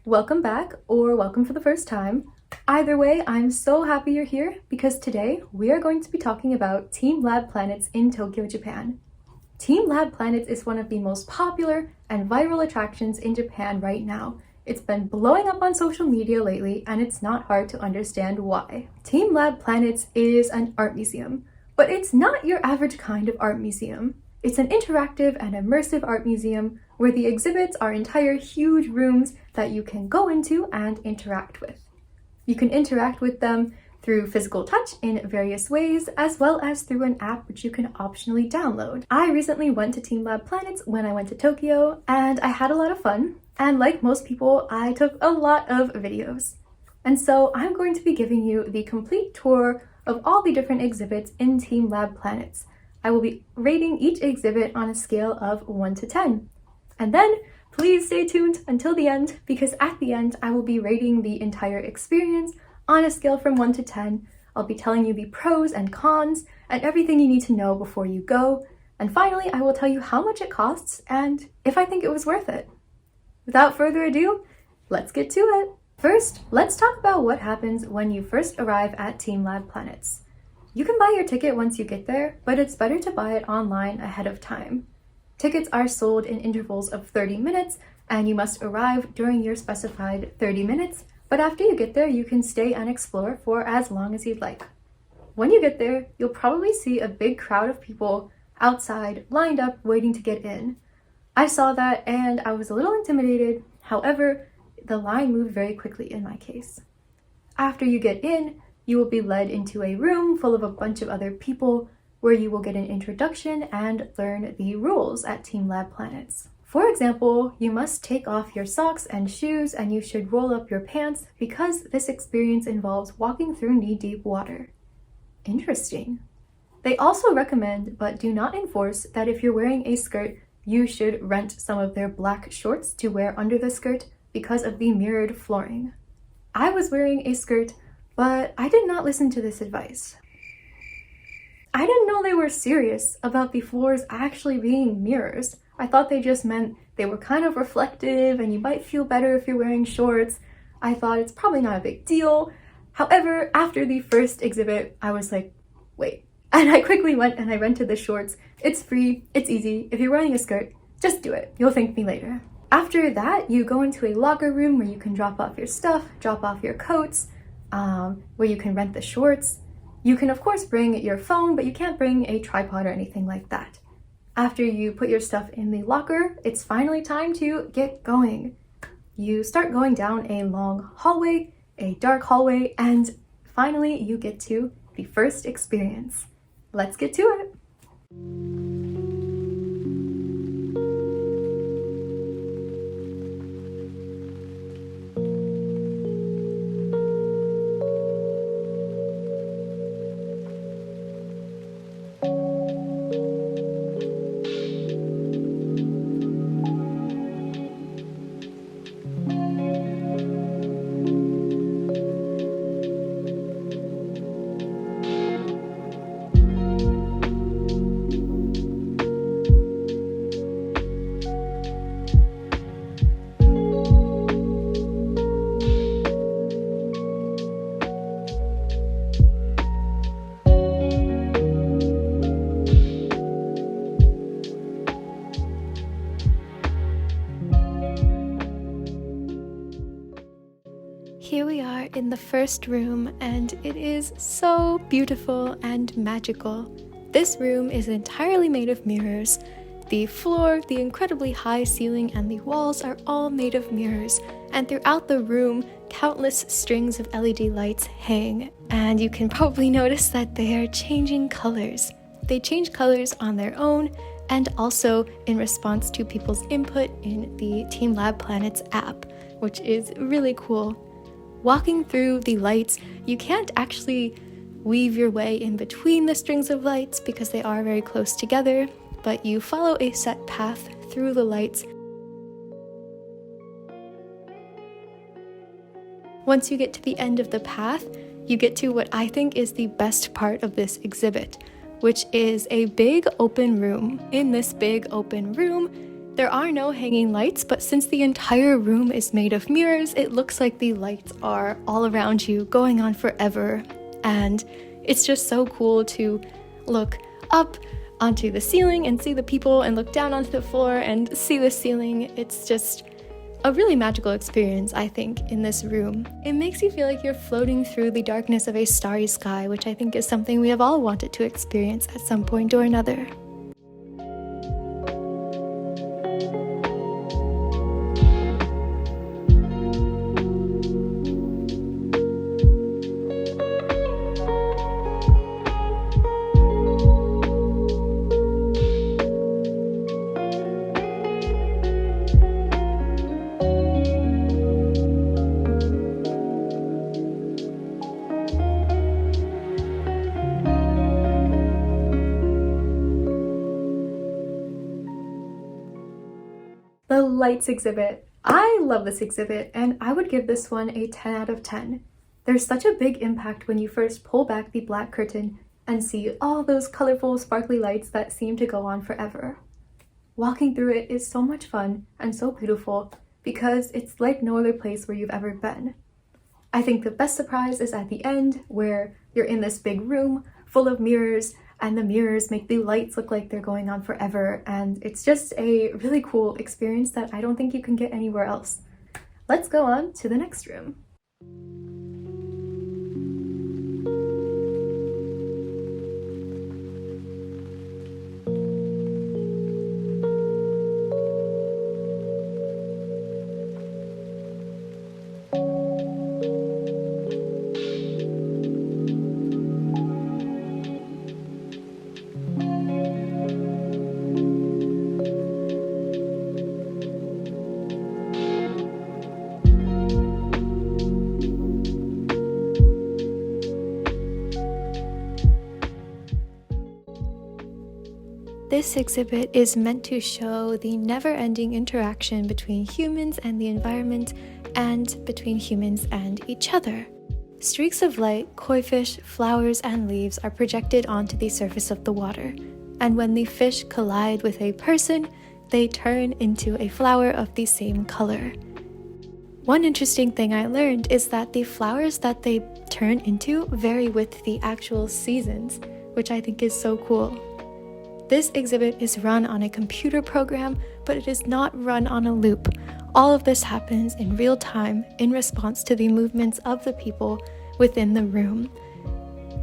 Welcome back, or welcome for the first time. Either way, I'm so happy you're here because today we are going to be talking about TeamLab planets in Tokyo, Japan. TeamLab planets is one of the most popular and viral attractions in Japan right now. It's been blowing up on social media lately, and it's not hard to understand why. TeamLab planets is an art museum, but it's not your average kind of art museum. It's an interactive and immersive art museum where the exhibits are entire huge rooms that you can go into and interact with. You can interact with them through physical touch in various ways, as well as through an app which you can optionally download. I recently went to TeamLab Planets when I went to Tokyo, and I had a lot of fun. And like most people, I took a lot of videos. And so I'm going to be giving you the complete tour of all the different exhibits in TeamLab Planets. I will be rating each exhibit on a scale of 1 to 10. And then please stay tuned until the end, because at the end I will be rating the entire experience on a scale from 1 to 10. I'll be telling you the pros and cons and everything you need to know before you go. And finally, I will tell you how much it costs and if I think it was worth it. Without further ado, let's get to it. First, let's talk about what happens when you first arrive at TeamLab Planets. You can buy your ticket once you get there, but it's better to buy it online ahead of time. Tickets are sold in intervals of 30 minutes, and you must arrive during your specified 30 minutes, but after you get there, you can stay and explore for as long as you'd like. When you get there, you'll probably see a big crowd of people outside lined up waiting to get in. I saw that and I was a little intimidated. However, the line moved very quickly in my case. After you get in, you will be led into a room full of a bunch of other people where you will get an introduction and learn the rules at TeamLab Planets. For example, you must take off your socks and shoes, and you should roll up your pants because this experience involves walking through knee-deep water. Interesting. They also recommend, but do not enforce, that if you're wearing a skirt, you should rent some of their black shorts to wear under the skirt because of the mirrored flooring. I was wearing a skirt, but I did not listen to this advice. I didn't know they were serious about the floors actually being mirrors. I thought they just meant they were kind of reflective and you might feel better if you're wearing shorts. I thought it's probably not a big deal. However, after the first exhibit, I was like, wait. And I quickly went and I rented the shorts. It's free, it's easy. If you're wearing a skirt, just do it. You'll thank me later. After that, you go into a locker room where you can drop off your stuff, drop off your coats, where you can rent the shorts. You can of course bring your phone, but you can't bring a tripod or anything like that. After you put your stuff in the locker, it's finally time to get going. You start going down a long hallway, a dark hallway, and finally you get to the first experience. Let's get to it. Here we are in the first room, and it is so beautiful and magical. This room is entirely made of mirrors. The floor, the incredibly high ceiling, and the walls are all made of mirrors, and throughout the room, countless strings of LED lights hang, and you can probably notice that they are changing colors. They change colors on their own, and also in response to people's input in the TeamLab Planets app, which is really cool. Walking through the lights, you can't actually weave your way in between the strings of lights because they are very close together, but you follow a set path through the lights. Once you get to the end of the path, you get to what I think is the best part of this exhibit, which is a big open room. In this big open room, There are no hanging lights, but since the entire room is made of mirrors, it looks like the lights are all around you, going on forever. And it's just so cool to look up onto the ceiling and see the people, and look down onto the floor and see the ceiling. It's just a really magical experience, I think, in this room. It makes you feel like you're floating through the darkness of a starry sky, which I think is something we have all wanted to experience at some point or another. The lights exhibit. I love this exhibit, and I would give this one a 10 out of 10. There's such a big impact when you first pull back the black curtain and see all those colorful, sparkly lights that seem to go on forever. Walking through it is so much fun and so beautiful because it's like no other place where you've ever been. I think the best surprise is at the end, where you're in this big room full of mirrors, and the mirrors make the lights look like they're going on forever, and it's just a really cool experience that I don't think you can get anywhere else. Let's go on to the next room. This exhibit is meant to show the never-ending interaction between humans and the environment, and between humans and each other. Streaks of light, koi fish, flowers, and leaves are projected onto the surface of the water, and when the fish collide with a person, they turn into a flower of the same color. One interesting thing I learned is that the flowers that they turn into vary with the actual seasons, which I think is so cool. This exhibit is run on a computer program, but it is not run on a loop. All of this happens in real time in response to the movements of the people within the room.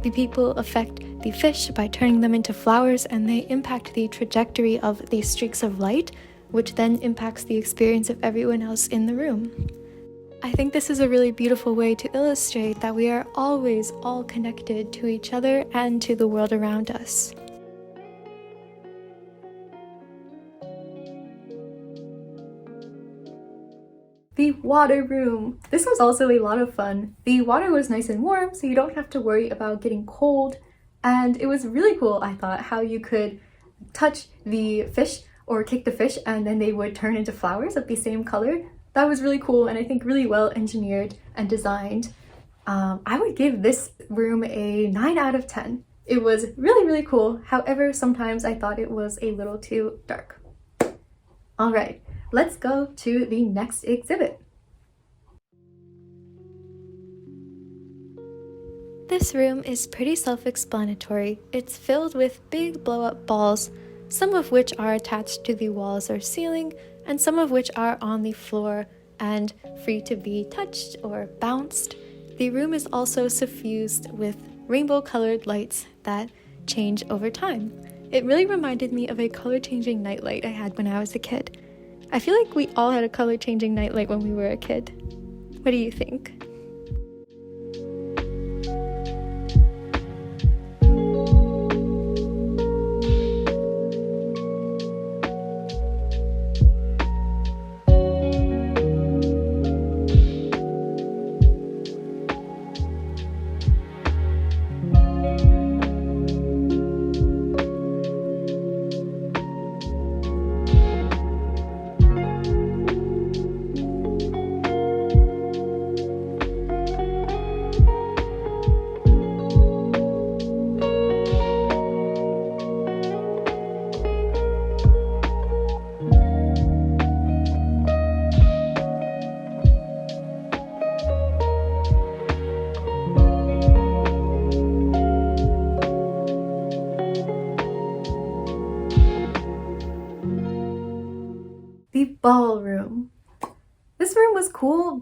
The people affect the fish by turning them into flowers, and they impact the trajectory of the streaks of light, which then impacts the experience of everyone else in the room. I think this is a really beautiful way to illustrate that we are always all connected to each other and to the world around us. The water room. This was also a lot of fun. The water was nice and warm, so you don't have to worry about getting cold. And it was really cool, I thought, how you could touch the fish or kick the fish and then they would turn into flowers of the same color. That was really cool, and I think really well engineered and designed. I would give this room a 9 out of 10. It was really, really cool. However, sometimes I thought it was a little too dark. All right. Let's go to the next exhibit. This room is pretty self-explanatory. It's filled with big blow-up balls, some of which are attached to the walls or ceiling, and some of which are on the floor and free to be touched or bounced. The room is also suffused with rainbow-colored lights that change over time. It really reminded me of a color-changing nightlight I had when I was a kid. I feel like we all had a color-changing nightlight when we were a kid. What do you think?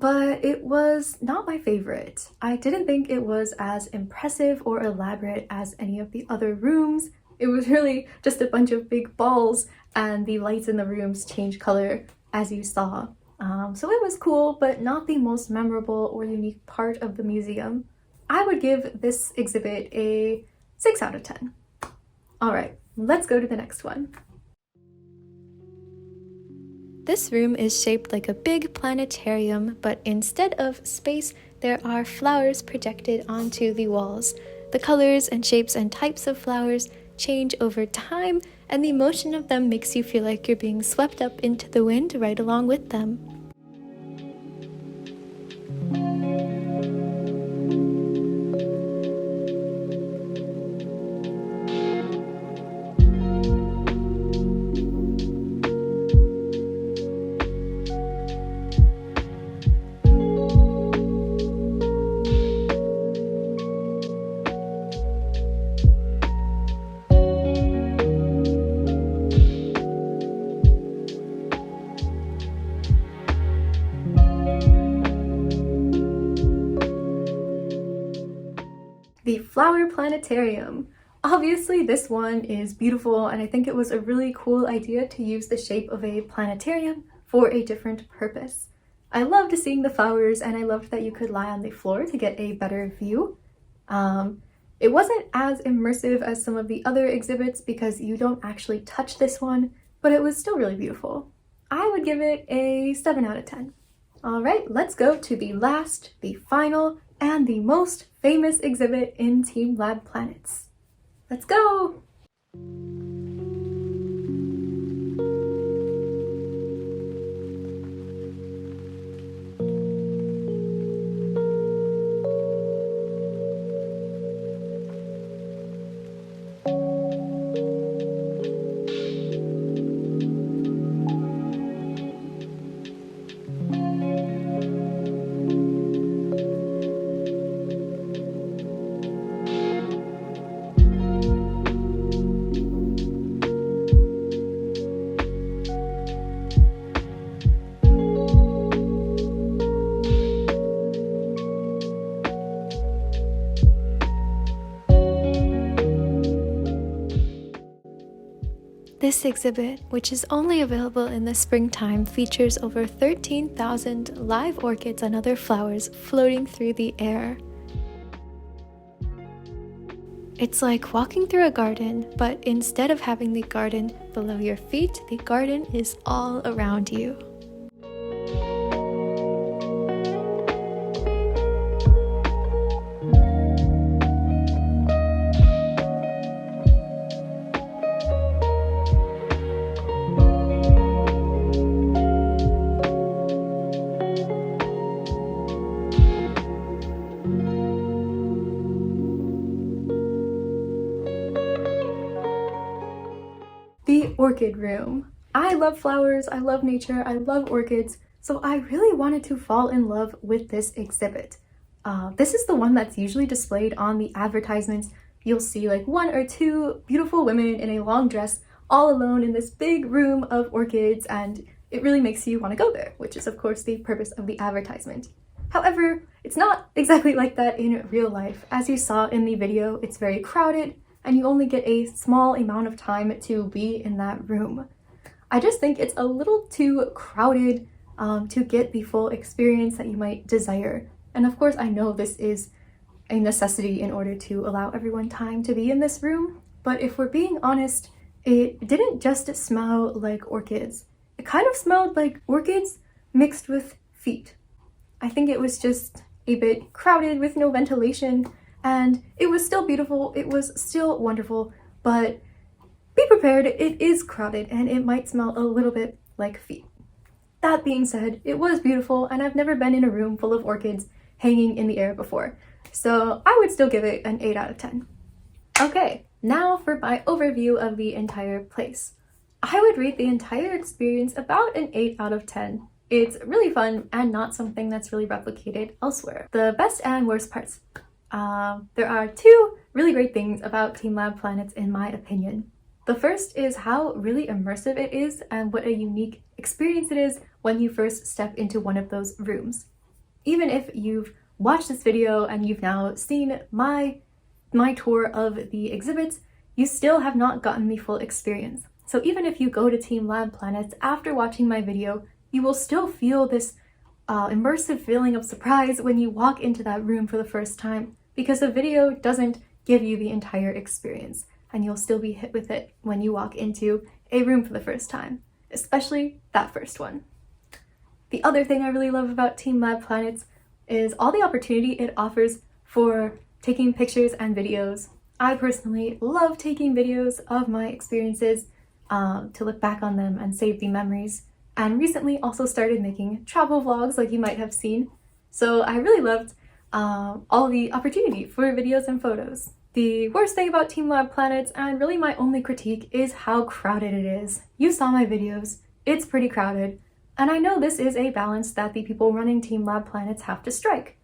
but it was not my favorite. I didn't think it was as impressive or elaborate as any of the other rooms. It was really just a bunch of big balls, and the lights in the rooms change color as you saw. So it was cool, but not the most memorable or unique part of the museum. I would give this exhibit a 6 out of 10. All right, let's go to the next one. This room is shaped like a big planetarium, but instead of space, there are flowers projected onto the walls. The colors and shapes and types of flowers change over time, and the motion of them makes you feel like you're being swept up into the wind right along with them. The Flower Planetarium. Obviously this one is beautiful, and I think it was a really cool idea to use the shape of a planetarium for a different purpose. I loved seeing the flowers, and I loved that you could lie on the floor to get a better view. It wasn't as immersive as some of the other exhibits because you don't actually touch this one, but it was still really beautiful. I would give it a 7 out of 10. All right, let's go to the last, the final, and the most famous exhibit in TeamLab Planets. Let's go! This exhibit, which is only available in the springtime, features over 13,000 live orchids and other flowers floating through the air. It's like walking through a garden, but instead of having the garden below your feet, the garden is all around you. The orchid room. I love flowers, I love nature, I love orchids, so I really wanted to fall in love with this exhibit. This is the one that's usually displayed on the advertisements. You'll see like 1 or 2 beautiful women in a long dress all alone in this big room of orchids, and it really makes you want to go there, which is of course the purpose of the advertisement. However, it's not exactly like that in real life. As you saw in the video, it's very crowded, and you only get a small amount of time to be in that room. I just think it's a little too crowded to get the full experience that you might desire. And of course, I know this is a necessity in order to allow everyone time to be in this room, but if we're being honest, it didn't just smell like orchids. It kind of smelled like orchids mixed with feet. I think it was just a bit crowded with no ventilation, and it was still beautiful, it was still wonderful, but be prepared, it is crowded and it might smell a little bit like feet. That being said, it was beautiful, and I've never been in a room full of orchids hanging in the air before, so I would still give it an 8 out of 10. Okay, now for my overview of the entire place. I would rate the entire experience about an 8 out of 10. It's really fun and not something that's really replicated elsewhere. The best and worst parts. There are 2 really great things about TeamLab Planets in my opinion. The first is how really immersive it is and what a unique experience it is when you first step into one of those rooms. even if you've watched this video and you've now seen my tour of the exhibits, you still have not gotten the full experience. So even if you go to TeamLab Planets after watching my video, you will still feel this immersive feeling of surprise when you walk into that room for the first time, because the video doesn't give you the entire experience, and you'll still be hit with it when you walk into a room for the first time, especially that first one. The other thing I really love about TeamLab Planets is all the opportunity it offers for taking pictures and videos. I personally love taking videos of my experiences to look back on them and save the memories, and recently also started making travel vlogs like you might have seen. So I really loved all the opportunity for videos and photos. The worst thing about TeamLab Planets, and really my only critique, is how crowded it is. You saw my videos, it's pretty crowded, and I know this is a balance that the people running TeamLab Planets have to strike.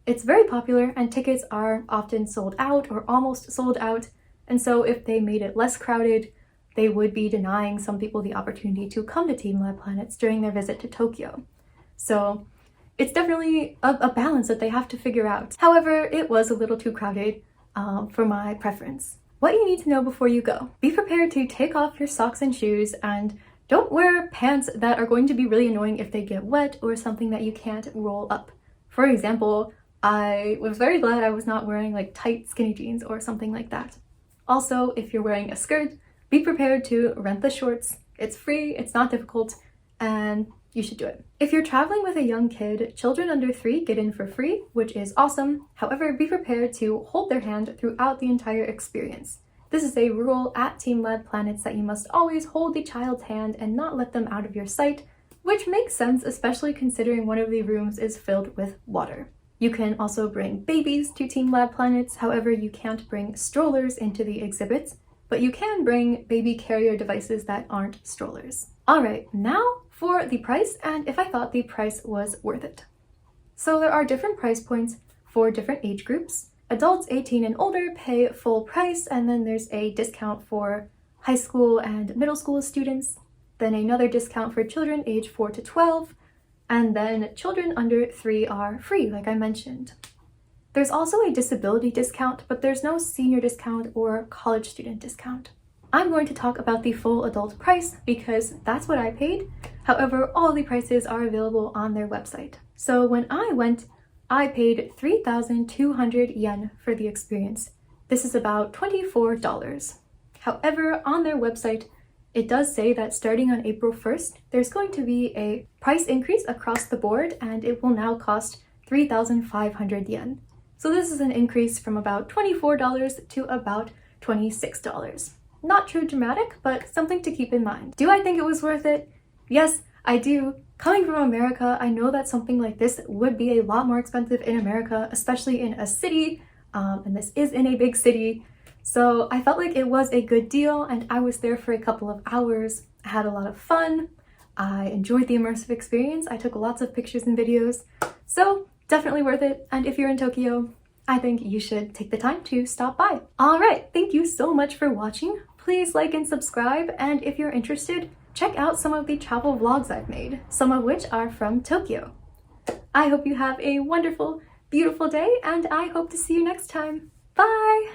It's very popular and tickets are often sold out or almost sold out, and so if they made it less crowded, they would be denying some people the opportunity to come to TeamLab Planets during their visit to Tokyo. So it's definitely a balance that they have to figure out. However, it was a little too crowded for my preference. What you need to know before you go: be prepared to take off your socks and shoes, and don't wear pants that are going to be really annoying if they get wet or something that you can't roll up. For example, I was very glad I was not wearing like tight skinny jeans or something like that. Also, if you're wearing a skirt, be prepared to rent the shorts. It's free, it's not difficult, and you should do it. If you're traveling with a young kid, children under 3 get in for free, which is awesome. However, be prepared to hold their hand throughout the entire experience. This is a rule at TeamLab Planets that you must always hold the child's hand and not let them out of your sight, which makes sense, especially considering one of the rooms is filled with water. You can also bring babies to TeamLab Planets, however you can't bring strollers into the exhibits, but you can bring baby carrier devices that aren't strollers. Alright, now for the price, and if I thought the price was worth it. So there are different price points for different age groups. Adults 18 and older pay full price, and then there's a discount for high school and middle school students, then another discount for children age 4 to 12, and then children under 3 are free, like I mentioned. There's also a disability discount, but there's no senior discount or college student discount. I'm going to talk about the full adult price because that's what I paid. However, all the prices are available on their website. So when I went, I paid 3,200 yen for the experience. This is about $24. However, on their website, it does say that starting on April 1st, there's going to be a price increase across the board, and it will now cost 3,500 yen. So this is an increase from about $24 to about $26. Not too dramatic, but something to keep in mind. Do I think it was worth it? Yes, I do. Coming from America, I know that something like this would be a lot more expensive in America, especially in a city, and this is in a big city. So I felt like it was a good deal, and I was there for a couple of hours. I had a lot of fun. I enjoyed the immersive experience. I took lots of pictures and videos. So definitely worth it, and if you're in Tokyo, I think you should take the time to stop by. Alright, thank you so much for watching. Please like and subscribe, and if you're interested, check out some of the travel vlogs I've made, some of which are from Tokyo. I hope you have a wonderful, beautiful day, and I hope to see you next time. Bye!